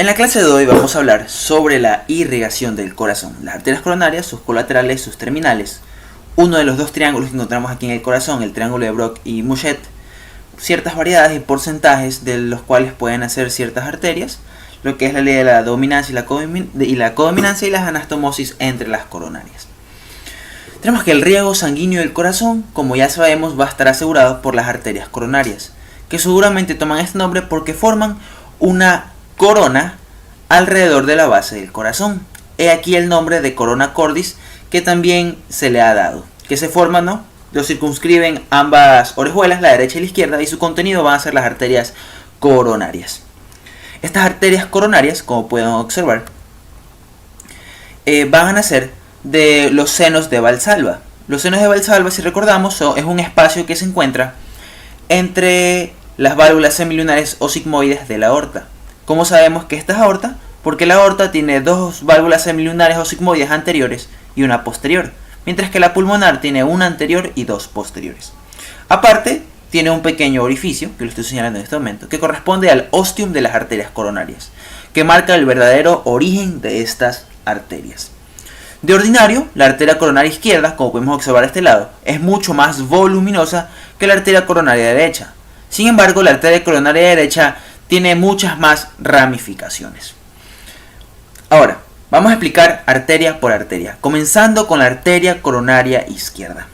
En la clase de hoy vamos a hablar sobre la irrigación del corazón, las arterias coronarias, sus colaterales, sus terminales, uno de los dos triángulos que encontramos aquí en el corazón, el triángulo de Brock y Mouchet, ciertas variedades y porcentajes de los cuales pueden hacer ciertas arterias, lo que es la ley de la dominancia y la codominancia y las anastomosis entre las coronarias. Tenemos que el riego sanguíneo del corazón, como ya sabemos, va a estar asegurado por las arterias coronarias, que seguramente toman este nombre porque forman una corona alrededor de la base del corazón. He aquí el nombre de corona cordis que también se le ha dado, que se forman, ¿no? Lo circunscriben ambas orejuelas, la derecha y la izquierda, y su contenido van a ser las arterias coronarias. Estas arterias coronarias, como pueden observar, van a ser de los senos de Valsalva. Los senos de Valsalva, si recordamos, es un espacio que se encuentra entre las válvulas semilunares o sigmoides de la aorta. ¿Cómo sabemos que esta es aorta? Porque la aorta tiene dos válvulas semilunares o sigmoides anteriores y una posterior, mientras que la pulmonar tiene una anterior y dos posteriores. Aparte, tiene un pequeño orificio, que lo estoy señalando en este momento, que corresponde al ostium de las arterias coronarias, que marca el verdadero origen de estas arterias. De ordinario, la arteria coronaria izquierda, como podemos observar a este lado, es mucho más voluminosa que la arteria coronaria derecha. Sin embargo, la arteria coronaria derecha tiene muchas más ramificaciones. Ahora, vamos a explicar arteria por arteria, comenzando con la arteria coronaria izquierda.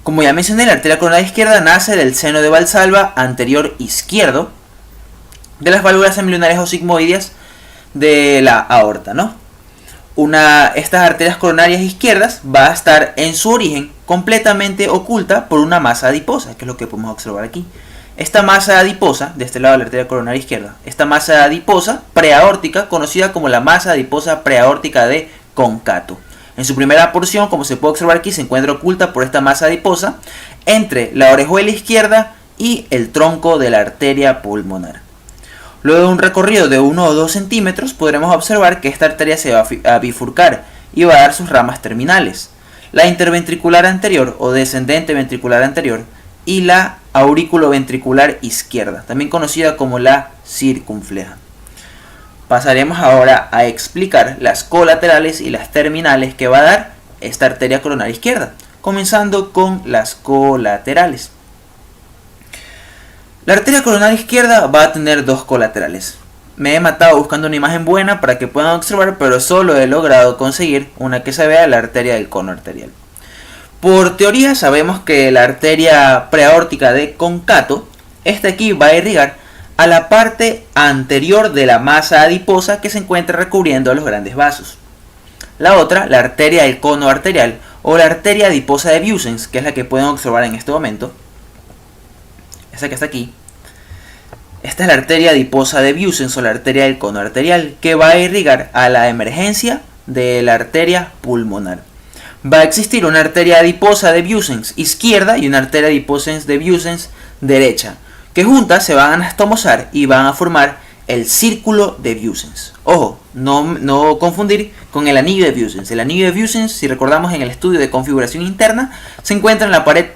Como ya mencioné, la arteria coronaria izquierda nace del seno de Valsalva anterior izquierdo de las válvulas semilunares o sigmoides de la aorta, ¿no? Estas arterias coronarias izquierdas va a estar en su origen completamente oculta por una masa adiposa, que es lo que podemos observar aquí. Esta masa adiposa, de este lado de la arteria coronaria izquierda, esta masa adiposa preaórtica, conocida como la masa adiposa preaórtica de Concato. En su primera porción, como se puede observar aquí, se encuentra oculta por esta masa adiposa entre la orejuela izquierda y el tronco de la arteria pulmonar. Luego de un recorrido de 1 o 2 centímetros, podremos observar que esta arteria se va a bifurcar y va a dar sus ramas terminales: la interventricular anterior o descendente ventricular anterior y la aurículo-ventricular izquierda, también conocida como la circunfleja. Pasaremos ahora a explicar las colaterales y las terminales que va a dar esta arteria coronaria izquierda, comenzando con las colaterales. La arteria coronaria izquierda va a tener dos colaterales. Me he matado buscando una imagen buena para que puedan observar, pero solo he logrado conseguir una que se vea la arteria del cono arterial. Por teoría sabemos que la arteria preaórtica de Concato, esta aquí va a irrigar a la parte anterior de la masa adiposa que se encuentra recubriendo los grandes vasos. La otra, la arteria del cono arterial o la arteria adiposa de Vieussens, que es la que pueden observar en este momento, esta que está aquí. Esta es la arteria adiposa de Vieussens o la arteria del cono arterial, que va a irrigar a la emergencia de la arteria pulmonar. Va a existir una arteria adiposa de Vieussens izquierda y una arteria adiposa de Vieussens derecha, que juntas se van a anastomosar y van a formar el círculo de Vieussens. Ojo, no confundir con el anillo de Vieussens. El anillo de Vieussens, si recordamos en el estudio de configuración interna, se encuentra en la pared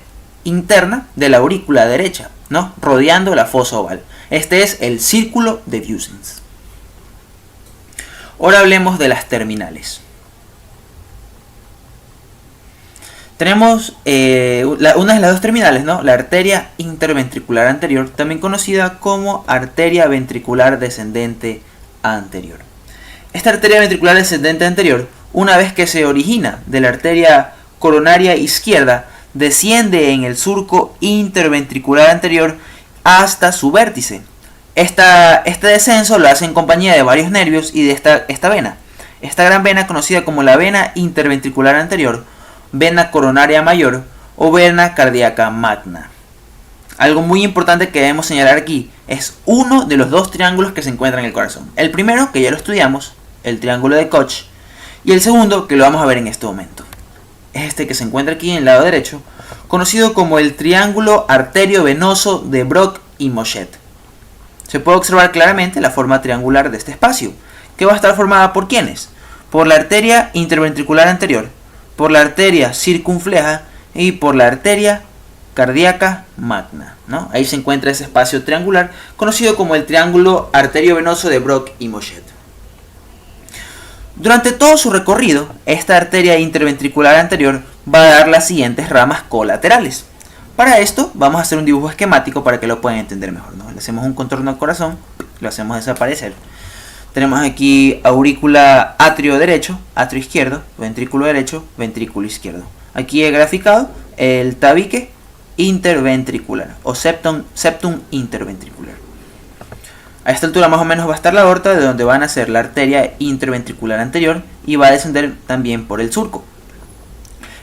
interna de la aurícula derecha, ¿no? Rodeando la fosa oval. Este es el círculo de Vieussens. Ahora hablemos de las terminales. Tenemos una de las dos terminales, ¿no? La arteria interventricular anterior, también conocida como arteria ventricular descendente anterior. Esta arteria ventricular descendente anterior, una vez que se origina de la arteria coronaria izquierda, desciende en el surco interventricular anterior hasta su vértice. Este descenso lo hace en compañía de varios nervios y de esta vena. Esta gran vena, conocida como la vena interventricular anterior, vena coronaria mayor o vena cardíaca magna. Algo muy importante que debemos señalar aquí es uno de los dos triángulos que se encuentran en el corazón. El primero, que ya lo estudiamos, el triángulo de Koch, y el segundo, que lo vamos a ver en este momento, es este que se encuentra aquí en el lado derecho, conocido como el triángulo arteriovenoso de Brock y Mouchet. Se puede observar claramente la forma triangular de este espacio, que va a estar formada por ¿quiénes? Por la arteria interventricular anterior, por la arteria circunfleja y por la arteria cardíaca magna, ¿no? Ahí se encuentra ese espacio triangular conocido como el triángulo arteriovenoso de Brock y Mochet. Durante todo su recorrido, esta arteria interventricular anterior va a dar las siguientes ramas colaterales. Para esto vamos a hacer un dibujo esquemático para que lo puedan entender mejor, ¿no? Le hacemos un contorno al corazón, lo hacemos desaparecer. Tenemos aquí aurícula atrio derecho, atrio izquierdo, ventrículo derecho, ventrículo izquierdo. Aquí he graficado el tabique interventricular o septum interventricular. A esta altura más o menos va a estar la aorta, de donde va a nacer la arteria interventricular anterior y va a descender también por el surco.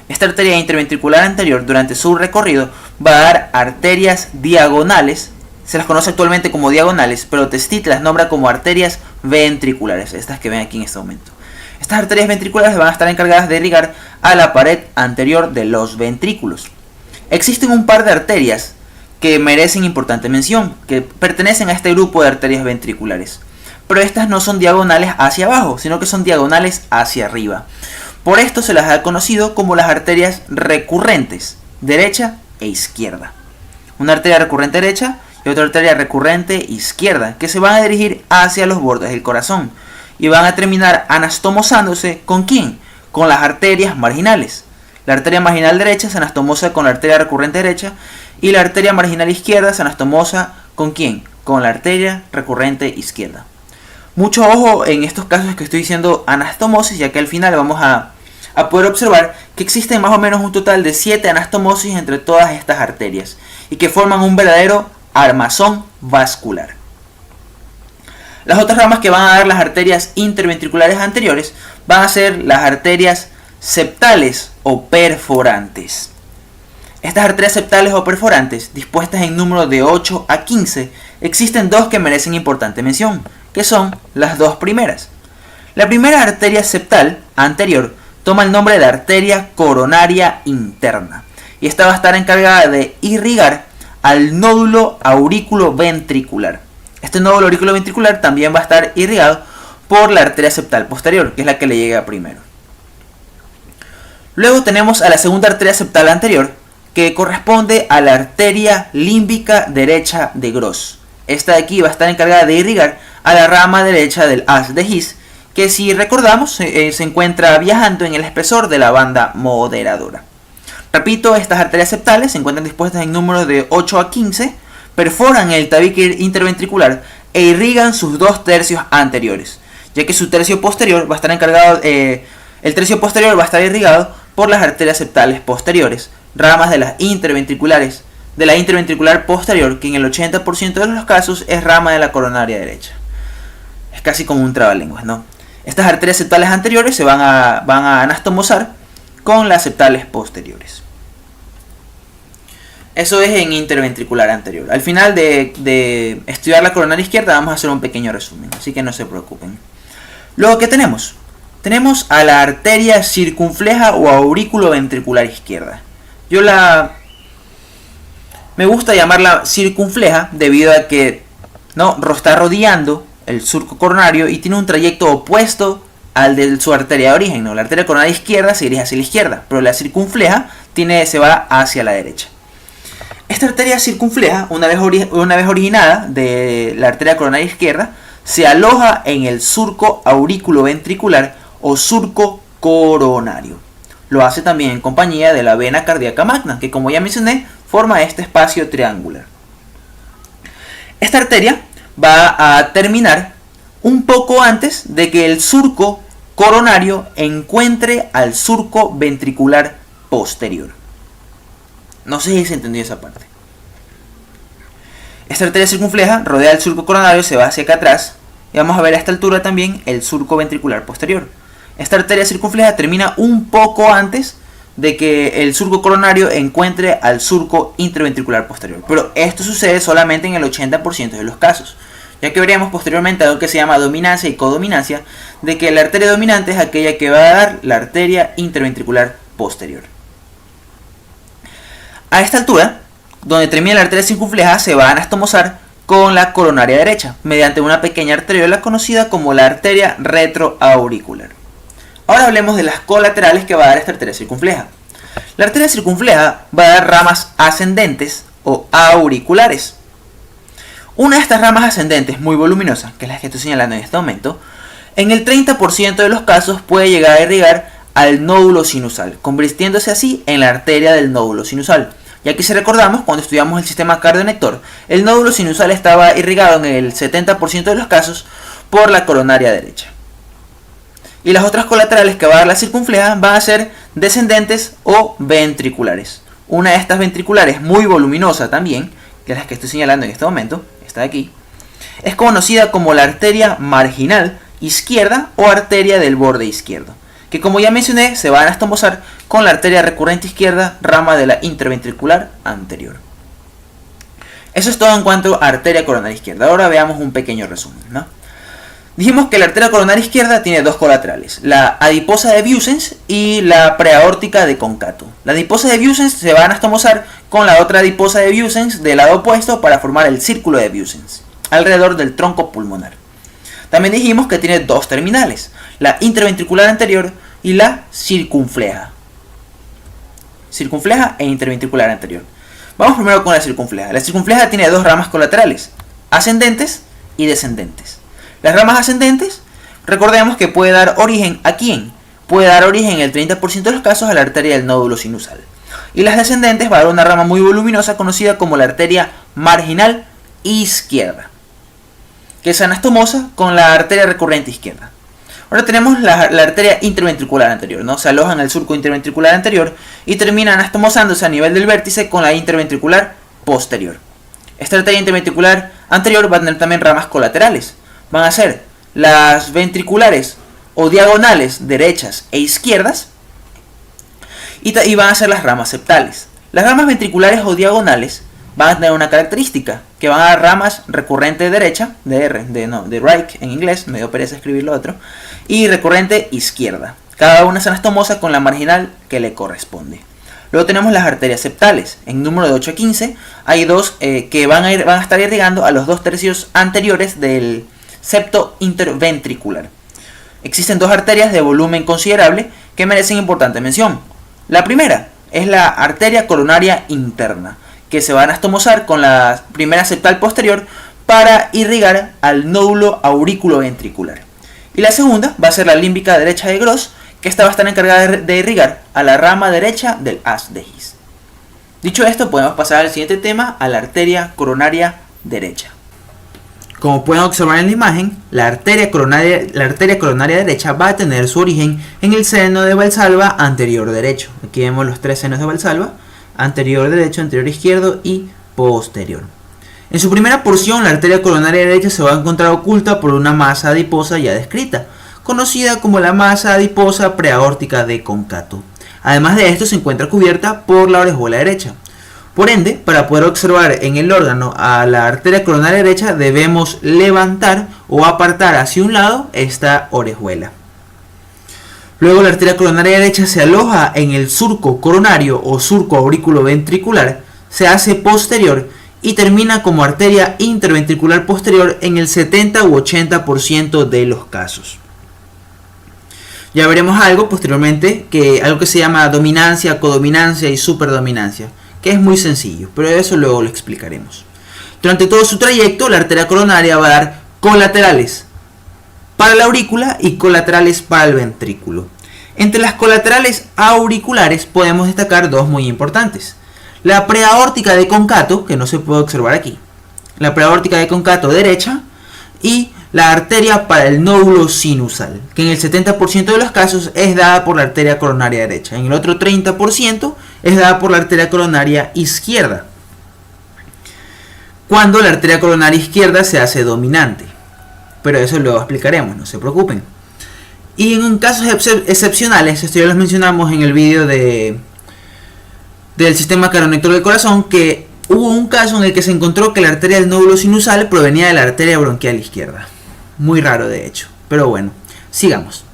Esta arteria interventricular anterior durante su recorrido va a dar arterias diagonales, se las conoce actualmente como diagonales, pero Testit las nombra como arterias ventriculares, estas que ven aquí en este momento. Estas arterias ventriculares van a estar encargadas de irrigar a la pared anterior de los ventrículos. Existen un par de arterias que merecen importante mención, que pertenecen a este grupo de arterias ventriculares, pero estas no son diagonales hacia abajo, sino que son diagonales hacia arriba. Por esto se las ha conocido como las arterias recurrentes, derecha e izquierda. Una arteria recurrente derecha y otra arteria recurrente izquierda, que se van a dirigir hacia los bordes del corazón y van a terminar anastomosándose ¿con quién? Con las arterias marginales. La arteria marginal derecha se anastomosa con la arteria recurrente derecha y la arteria marginal izquierda se anastomosa ¿con quién? Con la arteria recurrente izquierda. Mucho ojo en estos casos que estoy diciendo anastomosis, ya que al final vamos a poder observar que existen más o menos un total de 7 anastomosis entre todas estas arterias y que forman un verdadero armazón vascular. Las otras ramas que van a dar las arterias interventriculares anteriores van a ser las arterias septales o perforantes. Estas arterias septales o perforantes, dispuestas en número de 8 a 15, existen dos que merecen importante mención, que son las dos primeras. La primera arteria septal anterior toma el nombre de arteria coronaria interna y esta va a estar encargada de irrigar al nódulo auriculoventricular. Este nódulo auriculoventricular también va a estar irrigado por la arteria septal posterior, que es la que le llega primero. Luego tenemos a la segunda arteria septal anterior, que corresponde a la arteria límbica derecha de Gros. Esta de aquí va a estar encargada de irrigar a la rama derecha del haz de His, que si recordamos se encuentra viajando en el espesor de la banda moderadora. Repito, estas arterias septales se encuentran dispuestas en números de 8 a 15, perforan el tabique interventricular e irrigan sus 2 tercios anteriores, ya que su tercio posterior va a estar encargado, el tercio posterior va a estar irrigado por las arterias septales posteriores, ramas de las interventriculares, de la interventricular posterior, que en el 80% de los casos es rama de la coronaria derecha. Es casi como un trabalenguas, ¿no? Estas arterias septales anteriores se van a anastomosar con las septales posteriores. Eso es en interventricular anterior. Al final de estudiar la coronaria izquierda vamos a hacer un pequeño resumen, así que no se preocupen. Luego, ¿qué tenemos? Tenemos a la arteria circunfleja o auriculoventricular izquierda. Me gusta llamarla circunfleja debido a que está rodeando el surco coronario y tiene un trayecto opuesto al de su arteria de origen, ¿no? La arteria coronaria izquierda se dirige hacia la izquierda, pero la circunfleja se va hacia la derecha. Esta arteria circunfleja, una vez originada de la arteria coronaria izquierda, se aloja en el surco auriculoventricular o surco coronario. Lo hace también en compañía de la vena cardíaca magna, que como ya mencioné, forma este espacio triangular. Esta arteria va a terminar un poco antes de que el surco coronario encuentre al surco ventricular posterior. No sé si se entendió esa parte. Esta arteria circunfleja rodea el surco coronario, se va hacia acá atrás y vamos a ver a esta altura también el surco ventricular posterior. Esta arteria circunfleja termina un poco antes de que el surco coronario encuentre al surco interventricular posterior, pero esto sucede solamente en el 80% de los casos, ya que veremos posteriormente algo que se llama dominancia y codominancia, de que la arteria dominante es aquella que va a dar la arteria interventricular posterior. A esta altura, donde termina la arteria circunfleja, se va a anastomosar con la coronaria derecha, mediante una pequeña arteriola conocida como la arteria retroauricular. Ahora hablemos de las colaterales que va a dar esta arteria circunfleja. La arteria circunfleja va a dar ramas ascendentes o auriculares. Una de estas ramas ascendentes muy voluminosas, que es la que estoy señalando en este momento, en el 30% de los casos puede llegar a irrigar al nódulo sinusal, convirtiéndose así en la arteria del nódulo sinusal. Y aquí si recordamos, cuando estudiamos el sistema cardionector, el nódulo sinusal estaba irrigado en el 70% de los casos por la coronaria derecha. Y las otras colaterales que va a dar la circunfleja van a ser descendentes o ventriculares. Una de estas ventriculares muy voluminosa también, que es la que estoy señalando en este momento, esta de aquí, es conocida como la arteria marginal izquierda o arteria del borde izquierdo, que como ya mencioné se va a anastomosar con la arteria recurrente izquierda, rama de la interventricular anterior. Eso es todo en cuanto a arteria coronaria izquierda. Ahora veamos un pequeño resumen, ¿no? Dijimos que la arteria coronaria izquierda tiene dos colaterales, la adiposa de Vieussens y la preaórtica de Concato. La adiposa de Vieussens se va a anastomosar con la otra adiposa de Vieussens del lado opuesto para formar el círculo de Vieussens, alrededor del tronco pulmonar. También dijimos que tiene dos terminales, la interventricular anterior y la circunfleja. Circunfleja e interventricular anterior. Vamos primero con la circunfleja. La circunfleja tiene dos ramas colaterales, ascendentes y descendentes. Las ramas ascendentes, recordemos que puede dar origen ¿a quién? Puede dar origen en el 30% de los casos a la arteria del nódulo sinusal. Y las descendentes va a dar una rama muy voluminosa conocida como la arteria marginal izquierda, que se anastomosa con la arteria recurrente izquierda. Ahora tenemos la arteria interventricular anterior, ¿no? Se aloja en el surco interventricular anterior y termina anastomosándose a nivel del vértice con la interventricular posterior. Esta arteria interventricular anterior va a tener también ramas colaterales. Van a ser las ventriculares o diagonales derechas e izquierdas y van a ser las ramas septales. Las ramas ventriculares o diagonales van a tener una característica, que van a dar ramas recurrente derecha, de right en inglés, me dio pereza escribir lo otro, y recurrente izquierda. Cada una se anastomosa con la marginal que le corresponde. Luego tenemos las arterias septales. En número de 8 a 15 hay dos que van a estar irrigando a los 2 tercios anteriores del septo interventricular. Existen dos arterias de volumen considerable que merecen importante mención. La primera es la arteria coronaria interna, que se va a anastomosar con la primera septal posterior para irrigar al nódulo auriculoventricular. Y la segunda va a ser la límbica derecha de Gross, que esta va a estar encargada de irrigar a la rama derecha del haz de His. Dicho esto, podemos pasar al siguiente tema, a la arteria coronaria derecha. Como pueden observar en la imagen, la arteria coronaria derecha va a tener su origen en el seno de Valsalva anterior derecho. Aquí vemos los 3 senos de Valsalva: anterior derecho, anterior izquierdo y posterior. En su primera porción, la arteria coronaria derecha se va a encontrar oculta por una masa adiposa ya descrita, conocida como la masa adiposa preaórtica de Concato. Además de esto, se encuentra cubierta por la orejuela derecha. Por ende, para poder observar en el órgano a la arteria coronaria derecha, debemos levantar o apartar hacia un lado esta orejuela. Luego la arteria coronaria derecha se aloja en el surco coronario o surco auriculoventricular, se hace posterior y termina como arteria interventricular posterior en el 70 u 80% de los casos. Ya veremos algo posteriormente, algo que se llama dominancia, codominancia y superdominancia, que es muy sencillo, pero eso luego lo explicaremos. Durante todo su trayecto, la arteria coronaria va a dar colaterales para la aurícula y colaterales para el ventrículo. Entre las colaterales auriculares podemos destacar dos muy importantes: la preaórtica de Concato, que no se puede observar aquí, la preaórtica de Concato derecha, y la arteria para el nódulo sinusal, que en el 70% de los casos es dada por la arteria coronaria derecha. En el otro 30% es dada por la arteria coronaria izquierda, cuando la arteria coronaria izquierda se hace dominante. Pero eso luego explicaremos, no se preocupen. Y en casos excepcionales, esto ya los mencionamos en el vídeo del sistema cardionector del corazón, que hubo un caso en el que se encontró que la arteria del nódulo sinusal provenía de la arteria bronquial izquierda. Muy raro de hecho, pero bueno, sigamos.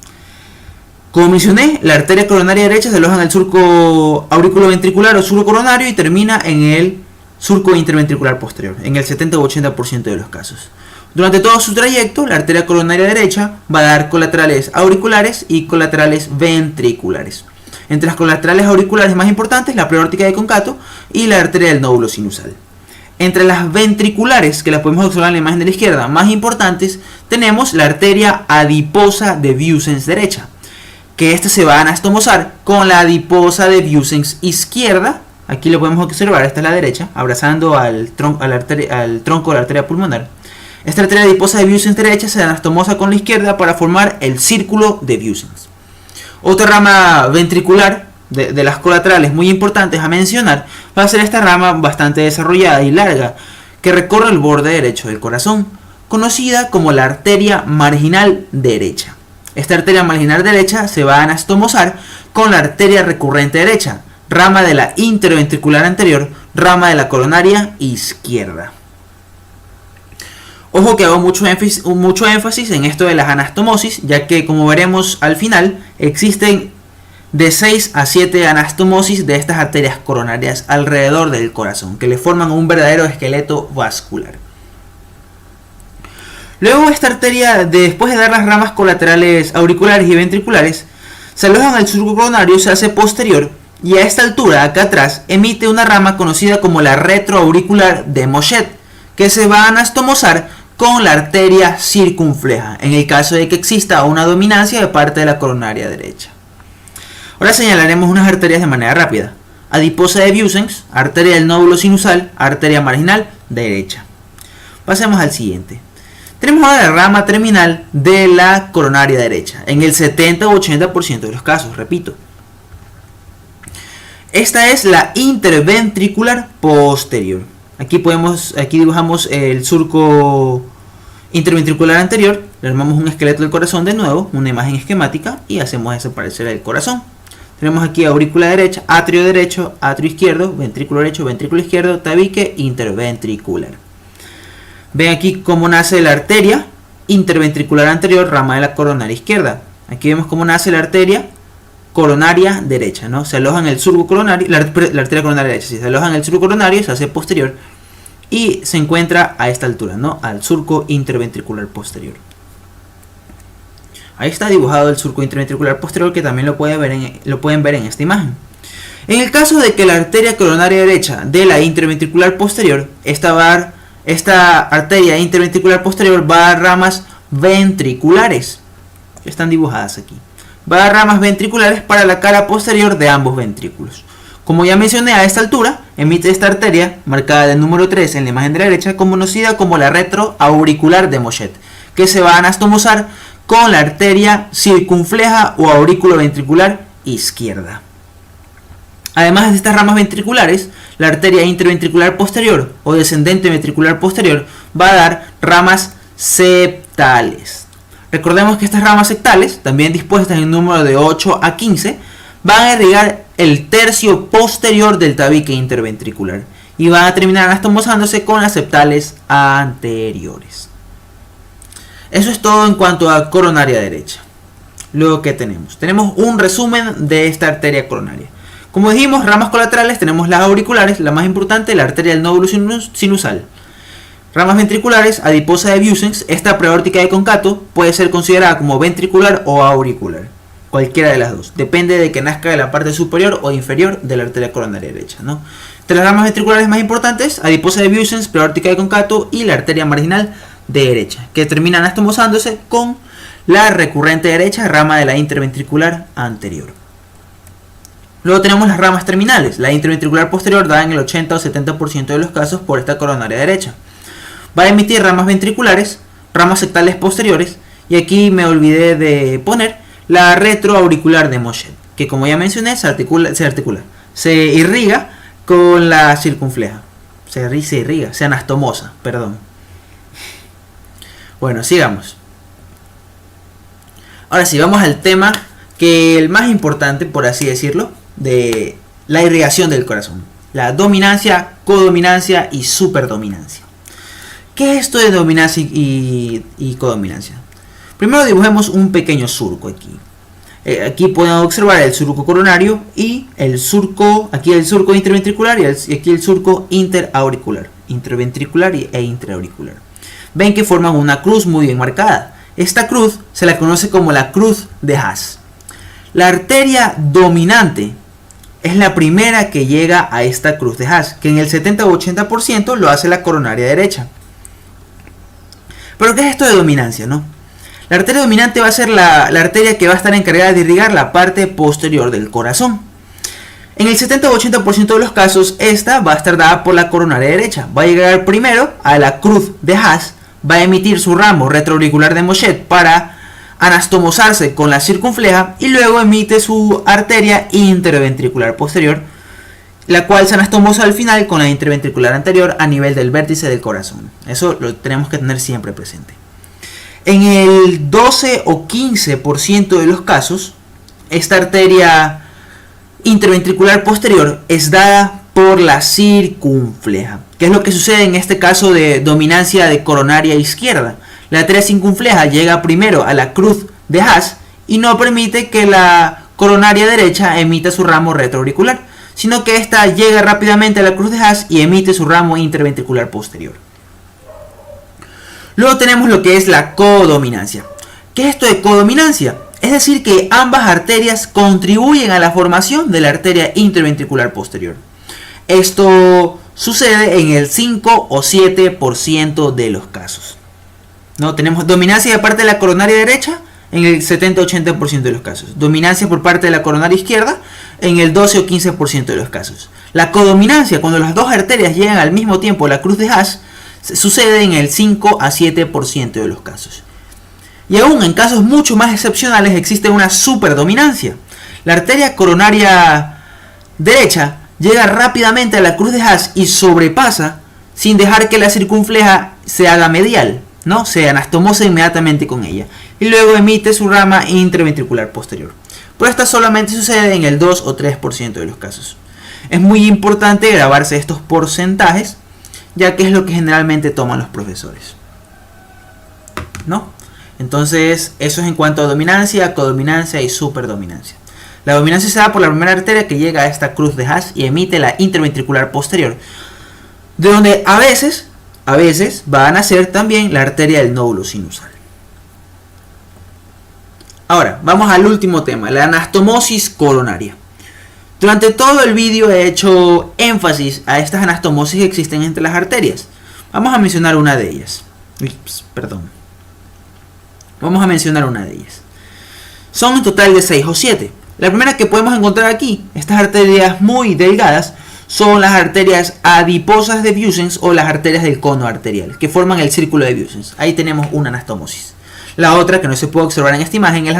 Como mencioné, la arteria coronaria derecha se aloja en el surco auriculoventricular o surco coronario y termina en el surco interventricular posterior, en el 70 u 80% de los casos. Durante todo su trayecto, la arteria coronaria derecha va a dar colaterales auriculares y colaterales ventriculares. Entre las colaterales auriculares más importantes, la preórtica de Concato y la arteria del nódulo sinusal. Entre las ventriculares, que las podemos observar en la imagen de la izquierda, más importantes, tenemos la arteria adiposa de Vieussens derecha, que esta se va a anastomosar con la adiposa de Vieussens izquierda. Aquí lo podemos observar, esta es la derecha, abrazando al tronco de la arteria pulmonar. Esta arteria adiposa de Vieussens derecha se anastomosa con la izquierda para formar el círculo de Vieussens. Otra rama ventricular de las colaterales muy importantes a mencionar va a ser esta rama bastante desarrollada y larga que recorre el borde derecho del corazón, conocida como la arteria marginal derecha. Esta arteria marginal derecha se va a anastomosar con la arteria recurrente derecha, rama de la interventricular anterior, rama de la coronaria izquierda. Ojo que hago mucho énfasis en esto de las anastomosis, ya que como veremos al final existen de 6 a 7 anastomosis de estas arterias coronarias alrededor del corazón, que le forman un verdadero esqueleto vascular. Luego esta arteria, después de dar las ramas colaterales auriculares y ventriculares, se aloja en el surco coronario, se hace posterior y a esta altura, acá atrás, emite una rama conocida como la retroauricular de Mochet, que se va a anastomosar con la arteria circunfleja, en el caso de que exista una dominancia de parte de la coronaria derecha. Ahora señalaremos unas arterias de manera rápida. Adiposa de Vieussens, arteria del nódulo sinusal, arteria marginal derecha. Pasemos al siguiente. Tenemos ahora la rama terminal de la coronaria derecha, en el 70 u 80% de los casos, repito. Esta es la interventricular posterior. Aquí dibujamos el surco interventricular anterior, le armamos un esqueleto del corazón de nuevo, una imagen esquemática y hacemos desaparecer el corazón. Tenemos aquí aurícula derecha, atrio izquierdo, ventrículo izquierdo, tabique interventricular. Ven aquí cómo nace la arteria interventricular anterior, rama de la coronaria izquierda. Aquí vemos cómo nace la arteria coronaria derecha, ¿no? Se aloja en el surco coronario, la arteria coronaria derecha, se aloja en el surco coronario, se hace posterior y se encuentra a esta altura, ¿no? Al surco interventricular posterior. Ahí está dibujado el surco interventricular posterior, que también lo pueden ver en esta imagen. En el caso de que la arteria coronaria derecha de la interventricular posterior, esta arteria interventricular posterior va a dar ramas ventriculares, que están dibujadas aquí. Va a dar ramas ventriculares para la cara posterior de ambos ventrículos. Como ya mencioné, a esta altura emite esta arteria, marcada del número 3 en la imagen de la derecha, conocida como la retroauricular de Mochet, que se va a anastomosar con la arteria circunfleja o aurículo-ventricular izquierda. Además de estas ramas ventriculares, la arteria interventricular posterior o descendente ventricular posterior va a dar ramas septales. Recordemos que estas ramas septales, también dispuestas en número de 8 a 15, van a irrigar el tercio posterior del tabique interventricular y van a terminar anastomosándose con las septales anteriores. Eso es todo en cuanto a coronaria derecha. Luego, ¿qué tenemos? Tenemos un resumen de esta arteria coronaria. Como dijimos, ramas colaterales, tenemos las auriculares, la más importante, la arteria del nódulo sinusal. Ramas ventriculares, adiposa de Vieussens, esta preórtica de Concato puede ser considerada como ventricular o auricular. Cualquiera de las dos. Depende de que nazca de la parte superior o inferior de la arteria coronaria derecha, ¿no? Entre las ramas ventriculares más importantes, adiposa de Vieussens, preórtica de Concato y la arteria marginal derecha, que termina anastomosándose con la recurrente derecha, rama de la interventricular anterior. Luego tenemos las ramas terminales. La interventricular posterior da en el 80 o 70% de los casos por esta coronaria derecha. Va a emitir ramas ventriculares, ramas septales posteriores, y aquí me olvidé de poner la retroauricular de Mochet, que como ya mencioné se irriga con la circunfleja, se anastomosa, perdón. Bueno, sigamos. Ahora sí, vamos al tema que el más importante, por así decirlo, de la irrigación del corazón. La dominancia, codominancia y superdominancia. ¿Qué es esto de dominancia y codominancia? Primero dibujemos un pequeño surco aquí. Aquí pueden observar el surco coronario y el surco interventricular y aquí el surco interauricular, interventricular e intraauricular. Ven que forman una cruz muy bien marcada. Esta cruz se la conoce como la cruz de Haas. La arteria dominante es la primera que llega a esta cruz de Haas, que en el 70 u 80% lo hace la coronaria derecha. Pero ¿qué es esto de dominancia, no? La arteria dominante va a ser la arteria que va a estar encargada de irrigar la parte posterior del corazón. En el 70 u 80% de los casos, esta va a estar dada por la coronaria derecha. Va a llegar primero a la cruz de Haas, va a emitir su ramo retroauricular de Mochet para anastomosarse con la circunfleja y luego emite su arteria interventricular posterior, la cual se anastomosa al final con la interventricular anterior a nivel del vértice del corazón. Eso lo tenemos que tener siempre presente. En el 12 o 15% de los casos, esta arteria interventricular posterior es dada por la circunfleja. ¿Qué es lo que sucede en este caso de dominancia de coronaria izquierda? La arteria circunfleja llega primero a la cruz de Haas y no permite que la coronaria derecha emita su ramo retroauricular, sino que ésta llega rápidamente a la cruz de Haas y emite su ramo interventricular posterior. Luego tenemos lo que es la codominancia. ¿Qué es esto de codominancia? Es decir, que ambas arterias contribuyen a la formación de la arteria interventricular posterior. Esto sucede en el 5 o 7% de los casos. ¿No? Tenemos dominancia de parte de la coronaria derecha en el 70-80% de los casos. Dominancia por parte de la coronaria izquierda en el 12 o 15% de los casos. La codominancia, cuando las dos arterias llegan al mismo tiempo a la cruz de Haas, sucede en el 5 a 7% de los casos. Y aún en casos mucho más excepcionales existe una superdominancia. La arteria coronaria derecha llega rápidamente a la cruz de Haas y sobrepasa sin dejar que la circunfleja se haga medial, ¿no? Se anastomosa inmediatamente con ella y luego emite su rama interventricular posterior. Pero esta solamente sucede en el 2 o 3% de los casos. Es muy importante grabarse estos porcentajes, ya que es lo que generalmente toman los profesores, ¿no? Entonces, eso es en cuanto a dominancia, codominancia y superdominancia. La dominancia se da por la primera arteria que llega a esta cruz de Haas y emite la interventricular posterior, de donde a veces va a nacer también la arteria del nódulo sinusal. Ahora, vamos al último tema, la anastomosis coronaria. Durante todo el vídeo he hecho énfasis a estas anastomosis que existen entre las arterias. Vamos a mencionar una de ellas. Vamos a mencionar una de ellas. Son en total de 6 o 7. La primera que podemos encontrar aquí, estas arterias muy delgadas, son las arterias adiposas de Vuesens o las arterias del cono arterial, que forman el círculo de Vuesens. Ahí tenemos una anastomosis. La otra, que no se puede observar en esta imagen, es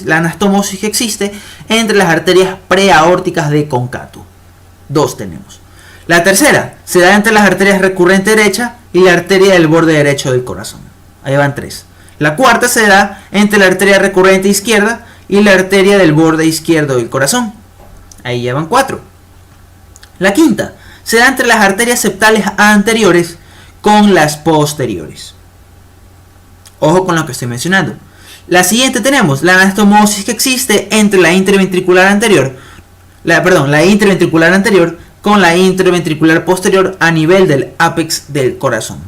la anastomosis que existe entre las arterias preaórticas de concato. 2 tenemos. La tercera se da entre las arterias recurrente derecha y la arteria del borde derecho del corazón. Ahí van 3. La cuarta se da entre la arteria recurrente izquierda y la arteria del borde izquierdo del corazón. Ahí llevan 4. La quinta se da entre las arterias septales anteriores con las posteriores. Ojo con lo que estoy mencionando. La siguiente tenemos la anastomosis que existe entre la interventricular anterior, la interventricular anterior con la interventricular posterior a nivel del ápex del corazón.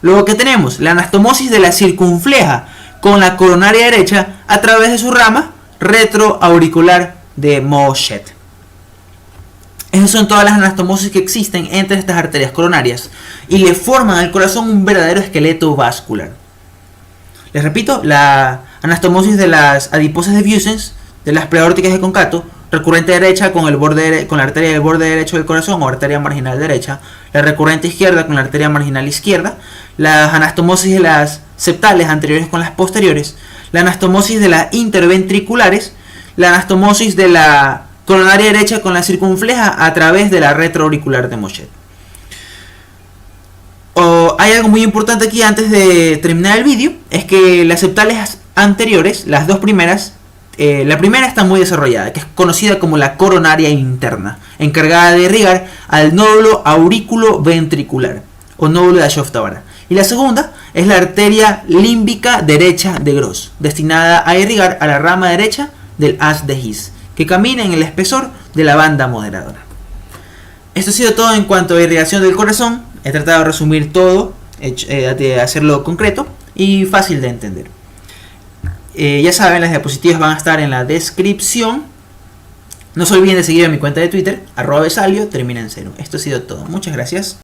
Luego que tenemos la anastomosis de la circunfleja con la coronaria derecha a través de su rama retroauricular de Mochet. Esas son todas las anastomosis que existen entre estas arterias coronarias y le forman al corazón un verdadero esqueleto vascular. Les repito, la anastomosis de las adiposas de Vuesens, de las preaórticas de concato, recurrente derecha con la arteria del borde derecho del corazón o arteria marginal derecha, la recurrente izquierda con la arteria marginal izquierda, las anastomosis de las septales anteriores con las posteriores, la anastomosis de las interventriculares, la anastomosis de la coronaria derecha con la circunfleja a través de la retroauricular de Mochet. Hay algo muy importante aquí antes de terminar el vídeo, es que las septales anteriores, las dos primeras, la primera está muy desarrollada, que es conocida como la coronaria interna, encargada de irrigar al nódulo aurículo-ventricular o nódulo de Ashoftabara. Y la segunda es la arteria límbica derecha de Gross, destinada a irrigar a la rama derecha del haz de His, que camina en el espesor de la banda moderadora. Esto ha sido todo en cuanto a irrigación del corazón. He tratado de resumir todo, de hacerlo concreto y fácil de entender. Ya saben, las diapositivas van a estar en la descripción. No se olviden de seguir a mi cuenta de Twitter, @besalio, termina en 0. Esto ha sido todo. Muchas gracias.